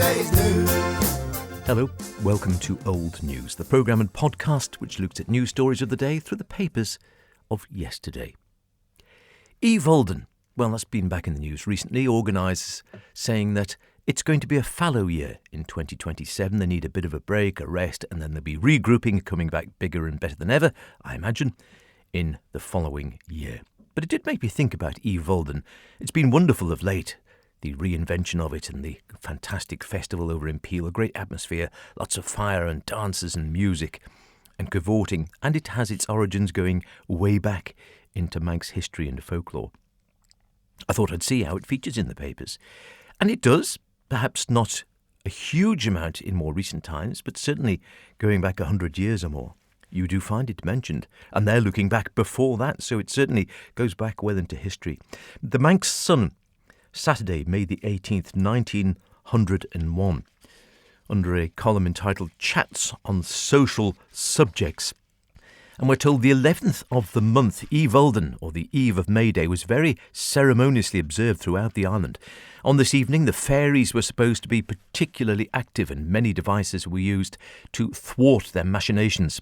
yesterday's news. Hello, welcome to Old News, the programme and podcast which looks at news stories of the day through the papers of yesterday. Oie Voaldyn, well, that's been back in the news recently, organisers saying that it's going to be a fallow year in 2027. They need a bit of a break, a rest, and then they'll be regrouping, coming back bigger and better than ever, I imagine, in the following year. But it did make me think about Oie Voaldyn. It's been wonderful of late, the reinvention of it and the fantastic festival over in Peel, a great atmosphere, lots of fire and dances and music and cavorting, and it has its origins going way back into Manx history and folklore. I thought I'd see how it features in the papers. And it does, perhaps not a huge amount in more recent times, but certainly going back 100 years or more. You do find it mentioned, and they're looking back before that, so it certainly goes back well into history. The Manx Sun, Saturday, May the 18th, 1901, under a column entitled Chats on Social Subjects. And we're told the 11th of the month, Oie Voaldyn, or the Eve of May Day, was very ceremoniously observed throughout the island. On this evening, the fairies were supposed to be particularly active, and many devices were used to thwart their machinations.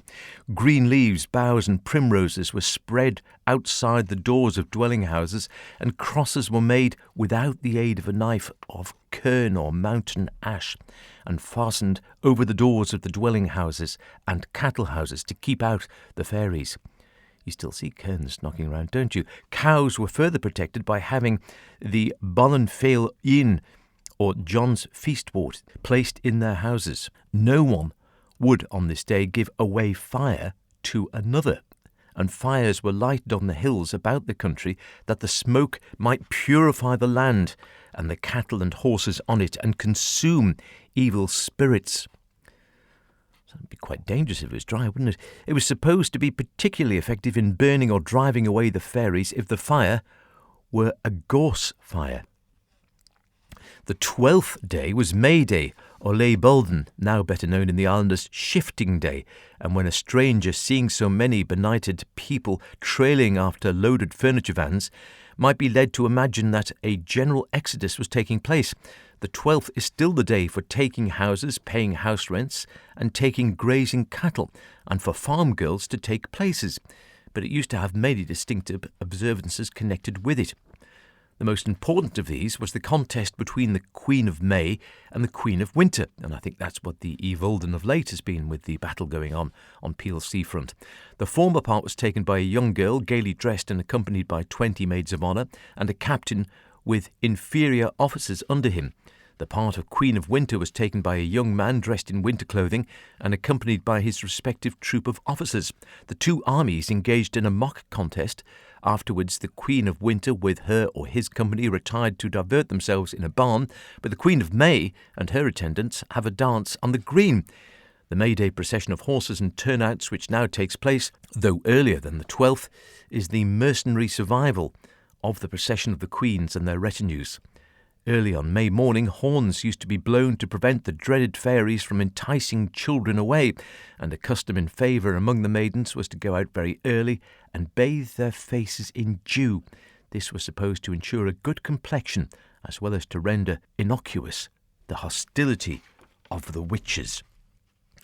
Green leaves, boughs and primroses were spread outside the doors of dwelling houses, and crosses were made without the aid of a knife of kern or mountain ash, and fastened over the doors of the dwelling houses and cattle houses to keep out the fairies. You still see kerns knocking around, don't you? Cows were further protected by having the Ballanfail Inn, or John's Feastwort, placed in their houses. No one would on this day give away fire to another, and fires were lighted on the hills about the country that the smoke might purify the land and the cattle and horses on it and consume evil spirits. That'd be quite dangerous if it was dry, wouldn't it? It was supposed to be particularly effective in burning or driving away the fairies if the fire were a gorse fire. The 12th day was May Day, Oie Voaldyn, now better known in the island as Shifting Day, and when a stranger, seeing so many benighted people trailing after loaded furniture vans, might be led to imagine that a general exodus was taking place. The 12th is still the day for taking houses, paying house rents, and taking grazing cattle, and for farm girls to take places, but it used to have many distinctive observances connected with it. The most important of these was the contest between the Queen of May and the Queen of Winter, and I think that's what the Oie Voaldyn of late has been, with the battle going on Peel seafront. The former part was taken by a young girl, gaily dressed and accompanied by 20 maids of honour and a captain with inferior officers under him. The part of Queen of Winter was taken by a young man dressed in winter clothing and accompanied by his respective troop of officers. The two armies engaged in a mock contest. Afterwards, the Queen of Winter with her or his company retired to divert themselves in a barn, but the Queen of May and her attendants have a dance on the green. The May Day procession of horses and turnouts, which now takes place, though earlier than the 12th, is the mercenary survival of the procession of the queens and their retinues. Early on May morning, horns used to be blown to prevent the dreaded fairies from enticing children away, and a custom in favour among the maidens was to go out very early and bathe their faces in dew. This was supposed to ensure a good complexion, as well as to render innocuous the hostility of the witches.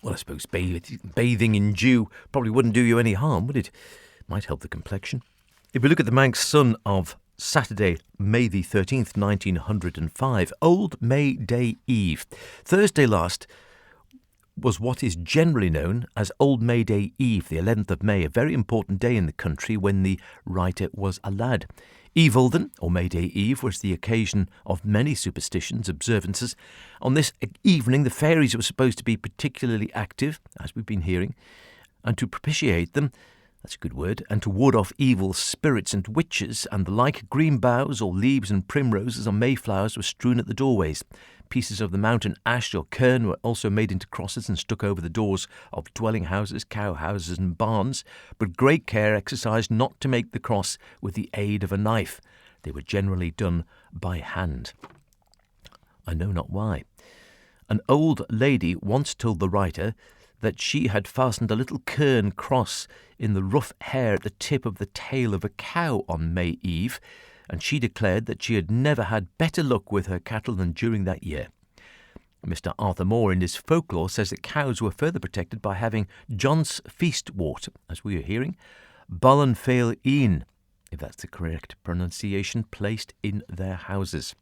Well, I suppose bathing in dew probably wouldn't do you any harm, would it? Might help the complexion. If we look at the Manx Sun of Saturday, May the 13th, 1905, Old May Day Eve. Thursday last was what is generally known as Old May Day Eve, the 11th of May, a very important day in the country when the writer was a lad. Oie Voaldyn, or May Day Eve, was the occasion of many superstitions, observances. On this evening, the fairies were supposed to be particularly active, as we've been hearing, and to propitiate them, that's a good word, and to ward off evil spirits and witches and the like, green boughs or leaves and primroses or mayflowers were strewn at the doorways. Pieces of the mountain ash or kern were also made into crosses and stuck over the doors of dwelling houses, cow houses and barns, but great care exercised not to make the cross with the aid of a knife. They were generally done by hand. I know not why. An old lady once told the writer that she had fastened a little kern cross in the rough hair at the tip of the tail of a cow on May Eve, and she declared that she had never had better luck with her cattle than during that year. Mr. Arthur Moore, in his folklore, says that cows were further protected by having John's feastwort, as we are hearing, Ballan Fail Een, if that's the correct pronunciation, placed in their houses.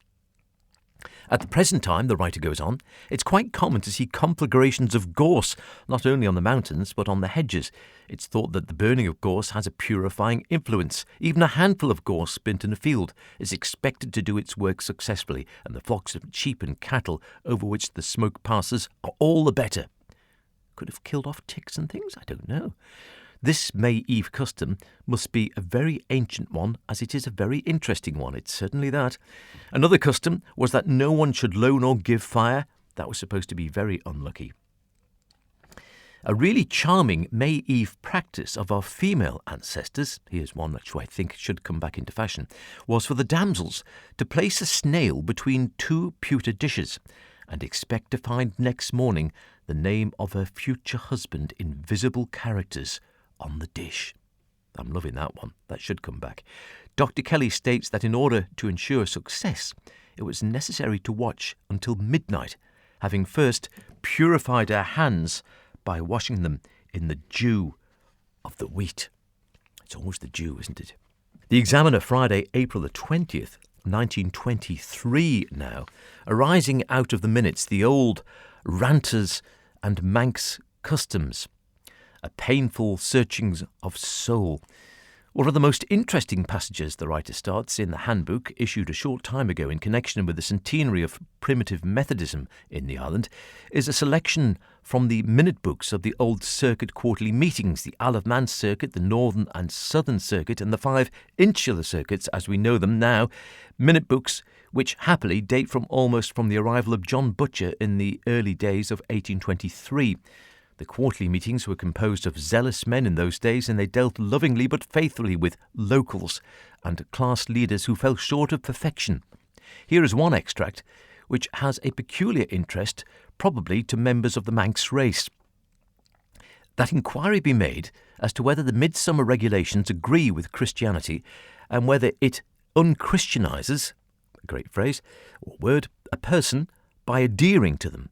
At the present time, the writer goes on, it's quite common to see conflagrations of gorse, not only on the mountains, but on the hedges. It's thought that the burning of gorse has a purifying influence. Even a handful of gorse spent in a field is expected to do its work successfully, and the flocks of sheep and cattle over which the smoke passes are all the better. Could have killed off ticks and things? I don't know. This May Eve custom must be a very ancient one, as it is a very interesting one. It's certainly that. Another custom was that no one should loan or give fire. That was supposed to be very unlucky. A really charming May Eve practice of our female ancestors, here's one which I think should come back into fashion, was for the damsels to place a snail between two pewter dishes and expect to find next morning the name of her future husband in visible characters on the dish. I'm loving that one. That should come back. Dr. Kelly states that in order to ensure success, it was necessary to watch until midnight, having first purified her hands by washing them in the dew of the wheat. It's always the dew, isn't it? The Examiner, Friday, April the 20th, 1923 now, arising out of the minutes, the old Ranters and Manx customs. A painful searching of soul. One of the most interesting passages, the writer starts, in the handbook issued a short time ago in connection with the centenary of primitive Methodism in the island, is a selection from the minute books of the old circuit quarterly meetings, the Isle of Man circuit, the Northern and Southern circuit, and the 5 insular circuits as we know them now, minute books which happily date almost from the arrival of John Butcher in the early days of 1823. The quarterly meetings were composed of zealous men in those days, and they dealt lovingly but faithfully with locals and class leaders who fell short of perfection. Here is one extract which has a peculiar interest, probably to members of the Manx race. That inquiry be made as to whether the midsummer regulations agree with Christianity and whether it unchristianizes, a great phrase, or word, a person by adhering to them.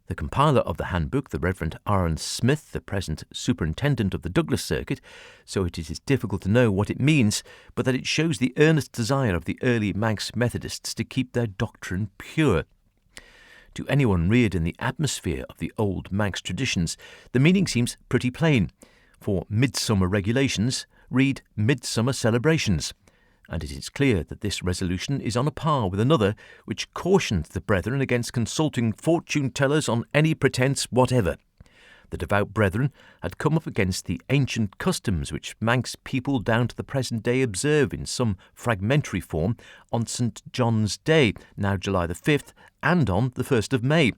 The compiler of the handbook, the Reverend Aaron Smith, the present superintendent of the Douglas Circuit, so it is difficult to know what it means, but that it shows the earnest desire of the early Manx Methodists to keep their doctrine pure. To anyone reared in the atmosphere of the old Manx traditions, the meaning seems pretty plain. For midsummer regulations, read midsummer celebrations. And it is clear that this resolution is on a par with another which cautioned the brethren against consulting fortune-tellers on any pretence whatever. The devout brethren had come up against the ancient customs which Manx people down to the present day observe in some fragmentary form on St. John's Day, now July the 5th, and on the 1st of May.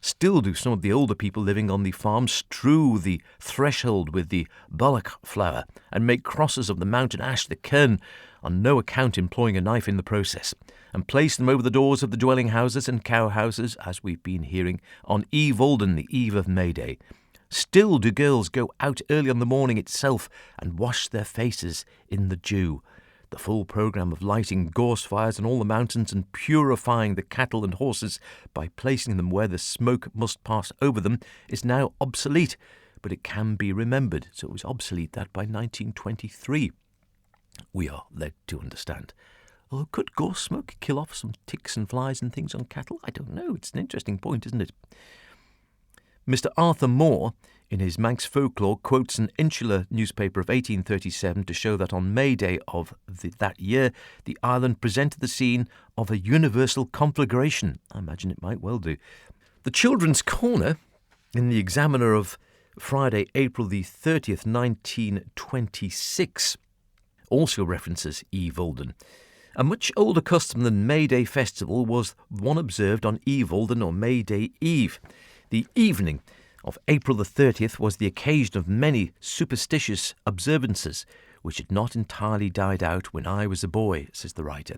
Still do some of the older people living on the farm strew the threshold with the bullock flour and make crosses of the mountain ash, the kern, on no account employing a knife in the process, and place them over the doors of the dwelling houses and cow houses, as we've been hearing, on Oie Voaldyn, the eve of May Day. Still do girls go out early on the morning itself and wash their faces in the dew. The full programme of lighting gorse fires on all the mountains and purifying the cattle and horses by placing them where the smoke must pass over them is now obsolete, but it can be remembered. So it was obsolete that by 1923. We are led to understand. Although could gorse smoke kill off some ticks and flies and things on cattle? I don't know. It's an interesting point, isn't it? Mr. Arthur Moore, in his Manx folklore, quotes an insular newspaper of 1837 to show that on May Day of that year, the island presented the scene of a universal conflagration. I imagine it might well do. The Children's Corner, in the Examiner of Friday, April the 30th, 1926, also references Oie Voaldyn. A much older custom than May Day festival was one observed on Oie Voaldyn or May Day Eve. The evening of April the 30th was the occasion of many superstitious observances, which had not entirely died out when I was a boy, says the writer.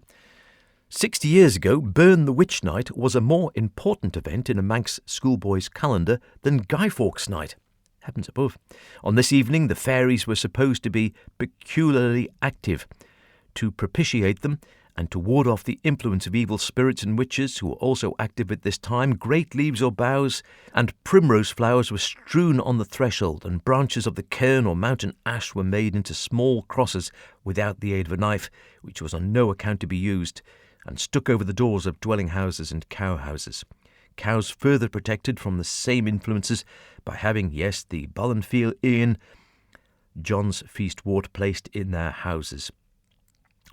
60 years ago, Burn the Witch Night was a more important event in a Manx schoolboy's calendar than Guy Fawkes Night. Heavens above. On this evening, the fairies were supposed to be peculiarly active. To propitiate them, And to ward off the influence of evil spirits and witches, who were also active at this time, great leaves or boughs and primrose flowers were strewn on the threshold, and branches of the cairn or mountain ash were made into small crosses without the aid of a knife, which was on no account to be used, and stuck over the doors of dwelling houses and cow houses. Cows further protected from the same influences by having, yes, the Ballanfield Ean, John's feast wort, placed in their houses.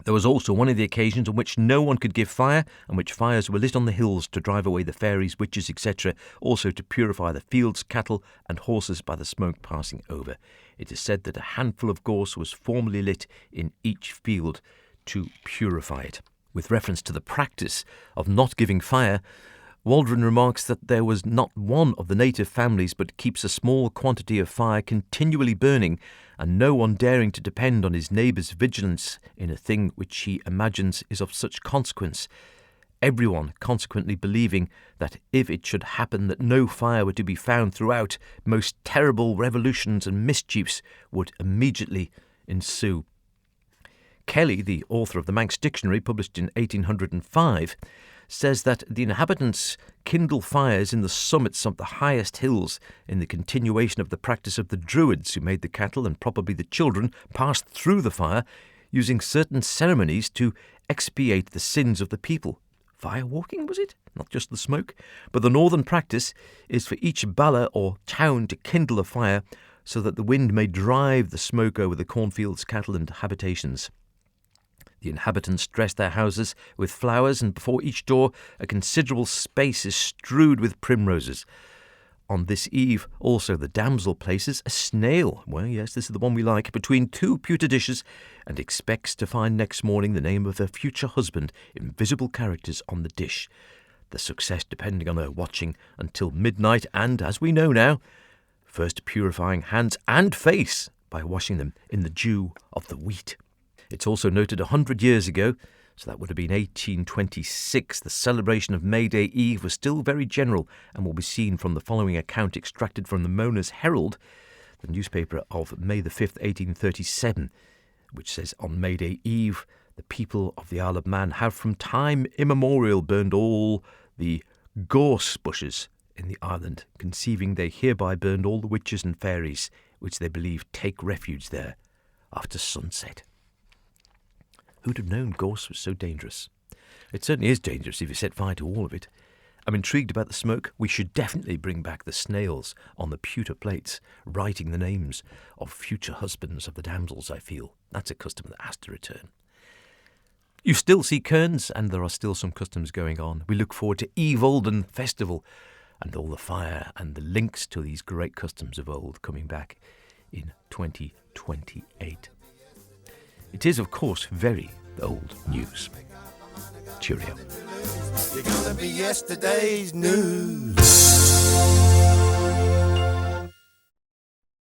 There was also one of the occasions on which no one could give fire, and which fires were lit on the hills to drive away the fairies, witches, etc., also to purify the fields, cattle, and horses by the smoke passing over. It is said that a handful of gorse was formerly lit in each field to purify it. With reference to the practice of not giving fire, Waldron remarks that there was not one of the native families but keeps a small quantity of fire continually burning, and no one daring to depend on his neighbour's vigilance in a thing which he imagines is of such consequence, everyone consequently believing that if it should happen that no fire were to be found throughout, most terrible revolutions and mischiefs would immediately ensue. Kelly, the author of the Manx Dictionary, published in 1805, says that the inhabitants kindle fires in the summits of the highest hills in the continuation of the practice of the Druids, who made the cattle and probably the children pass through the fire, using certain ceremonies to expiate the sins of the people. Fire walking, was it? Not just the smoke. But the northern practice is for each bala or town to kindle a fire so that the wind may drive the smoke over the cornfields, cattle and habitations. The inhabitants dress their houses with flowers, and before each door a considerable space is strewed with primroses. On this eve also the damsel places a snail, well, yes, this is the one we like, between two pewter dishes, and expects to find next morning the name of her future husband in visible characters on the dish, the success depending on her watching until midnight, and, as we know now, first purifying hands and face by washing them in the dew of the wheat. It's also noted 100 years ago, so that would have been 1826, the celebration of May Day Eve was still very general, and will be seen from the following account extracted from the Mona's Herald, the newspaper of May the 5th, 1837, which says, "On May Day Eve, the people of the Isle of Man have from time immemorial burned all the gorse bushes in the island, conceiving they hereby burned all the witches and fairies, which they believe take refuge there after sunset." Who'd have known gorse was so dangerous? It certainly is dangerous if you set fire to all of it. I'm intrigued about the smoke. We should definitely bring back the snails on the pewter plates, writing the names of future husbands of the damsels, I feel. That's a custom that has to return. You still see cairns, and there are still some customs going on. We look forward to Oie Voaldyn Festival and all the fire and the links to these great customs of old coming back in 2028. It is, of course, very old news. Cheerio. You're gonna be yesterday's news.